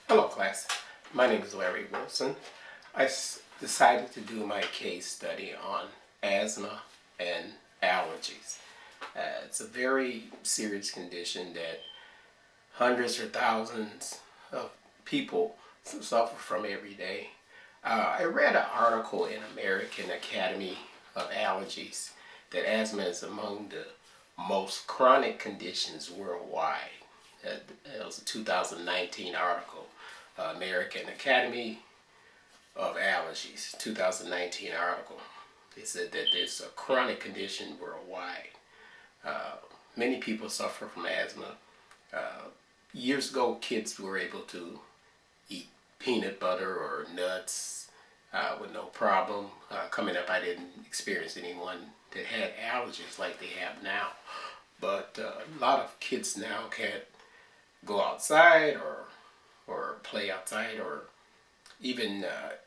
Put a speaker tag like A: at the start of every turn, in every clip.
A: Hello class, my name is Larry Wilson. Decided to do my case study on asthma and allergies. It's a very serious condition that hundreds or thousands of people suffer from every day. I read an article in American Academy of Allergies that asthma is among the most chronic conditions worldwide. It was a 2019 article. American Academy of Allergies, 2019 article. They said that it's a chronic condition worldwide. Many people suffer from asthma. Years ago, kids were able to eat peanut butter or nuts with no problem. Coming up, I didn't experience anyone that had allergies like they have now. But a lot of kids now can't go outside or play outside or even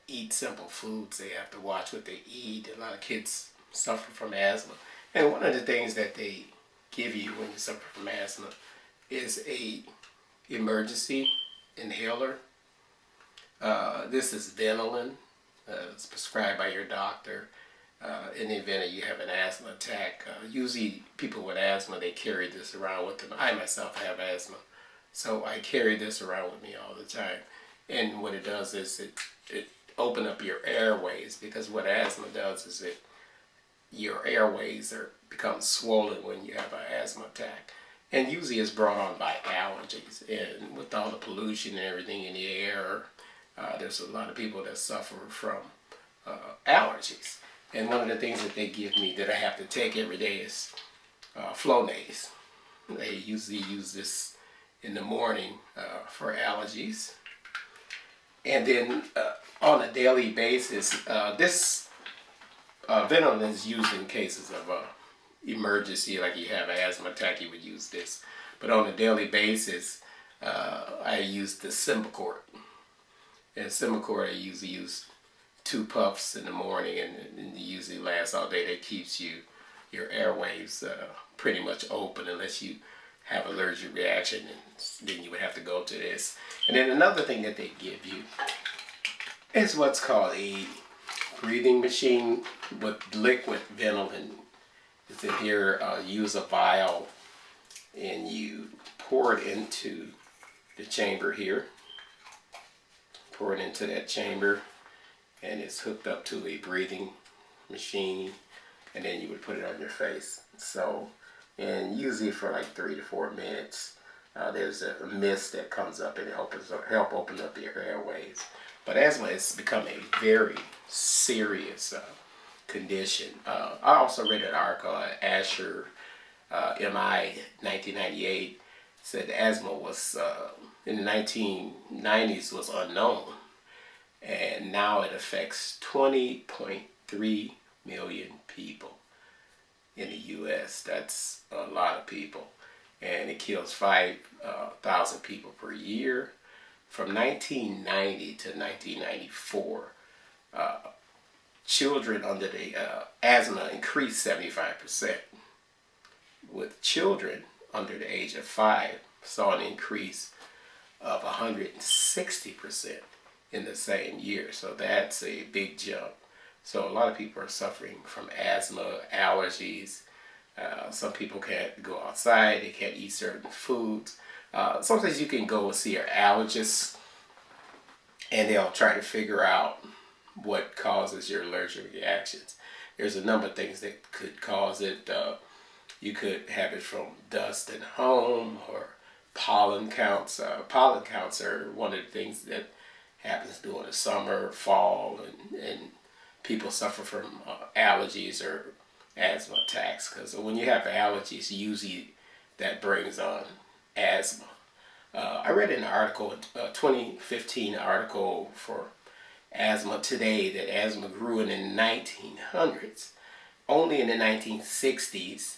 A: eat simple foods. They have to watch what they eat. A lot of kids suffer from asthma. And one of the things that they give you when you suffer from asthma is a emergency inhaler. This is Ventolin. It's prescribed by your doctor in the event that you have an asthma attack. Usually people with asthma, they carry this around with them. I myself have asthma, so I carry this around with me all the time. And what it does is it open up your airways, because what asthma does is your airways become swollen when you have an asthma attack. And usually it's brought on by allergies. And with all the pollution and everything in the air, there's a lot of people that suffer from allergies. And one of the things that they give me that I have to take every day is Flonase. They usually use this in the morning for allergies. And then on a daily basis, this Ventolin is used in cases of emergency, like you have an asthma attack, you would use this. But on a daily basis, I use the Symbicort. And Symbicort, I usually use 2 puffs in the morning, and it usually lasts all day. That keeps your airwaves pretty much open, unless you have allergic reaction, and then you would have to go to this. And then another thing that they give you is what's called a breathing machine with liquid Ventolin. It's in here. Use a vial, and you pour it into the chamber here. Pour it into that chamber, and it's hooked up to a breathing machine, and then you would put it on your face. So, and usually for like 3 to 4 minutes, there's a mist that comes up, and it help open up your airways. But asthma has become a very serious condition. I also read an article, Asher, MI, 1998, said asthma was in the 1990s was unknown, and now it affects 20.3 million people in the U.S. That's a lot of people, and it kills 5,000 people per year. From 1990 to 1994, children under the asthma increased 75%. With children under the age of 5, saw an increase of 160% in the same year. So that's a big jump. So a lot of people are suffering from asthma, allergies. Some people can't go outside, they can't eat certain foods. Sometimes you can go and see an allergist, and they'll try to figure out what causes your allergic reactions. There's a number of things that could cause it. You could have it from dust at home, or pollen counts. Pollen counts are one of the things that happens during the summer, fall, and people suffer from allergies or asthma attacks. Because when you have allergies, usually that brings on asthma. I read an article, a 2015 article for Asthma Today, that asthma grew in the 1900s. Only in the 1960s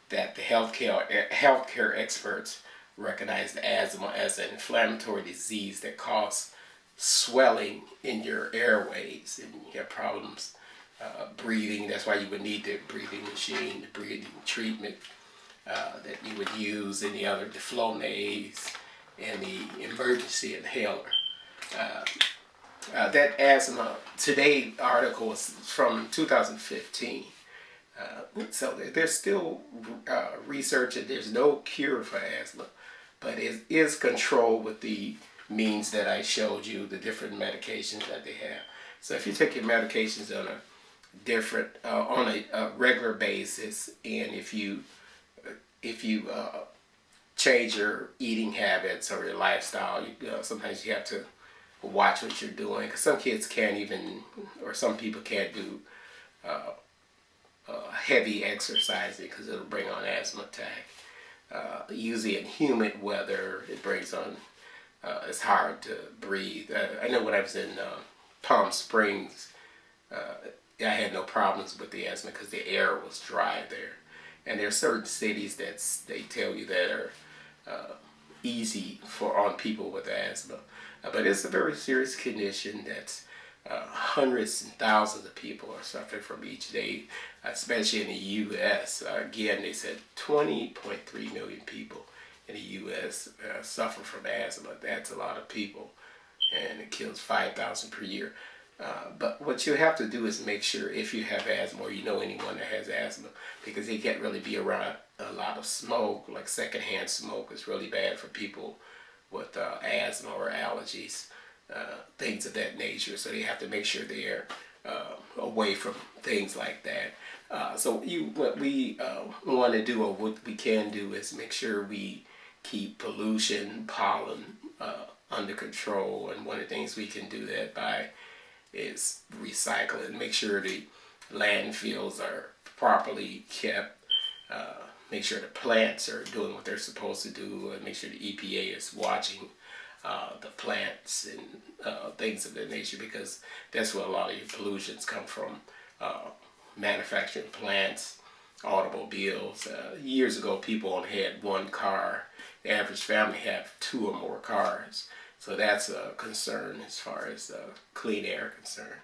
A: that the healthcare experts recognized asthma as an inflammatory disease that causes swelling in your airways, and you have problems breathing. That's why you would need the breathing machine, the breathing treatment that you would use, and the other, the Flonase and the emergency inhaler. That asthma today article is from 2015. So there's still research and there's no cure for asthma, but it is controlled with the means that I showed you, the different medications that they have. So if you take your medications on a different on a regular basis, and if you change your eating habits or your lifestyle, sometimes you have to watch what you're doing, because some kids can't even, or some people can't do heavy exercising because it'll bring on asthma attack. Usually in humid weather, it brings on, it's hard to breathe. I know when I was in Palm Springs, I had no problems with the asthma because the air was dry there. And there are certain cities that they tell you that are easy on people with asthma. But it's a very serious condition that's hundreds and thousands of people are suffering from each day, especially in the U.S. Again, they said 20.3 million people in the U.S. Suffer from asthma. That's a lot of people, and it kills 5,000 per year. But what you have to do is make sure, if you have asthma or you know anyone that has asthma, because they can't really be around a lot of smoke, like secondhand smoke is really bad for people with asthma or allergies, things of that nature. So they have to make sure they're away from things like that. So what we want to do, or what we can do, is make sure we keep pollution, pollen under control. And one of the things we can do that by is recycling. Make sure the landfills are properly kept. Make sure the plants are doing what they're supposed to do, and make sure the EPA is watching the plants and things of that nature, because that's where a lot of your pollutions come from. Manufacturing plants, automobiles. Years ago, people only had one car. The average family had 2 or more cars. So that's a concern as far as clean air concerned.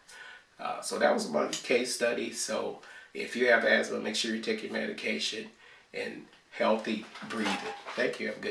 A: So that was my case study. So if you have asthma, make sure you take your medication and healthy breathing. Thank you. Have a good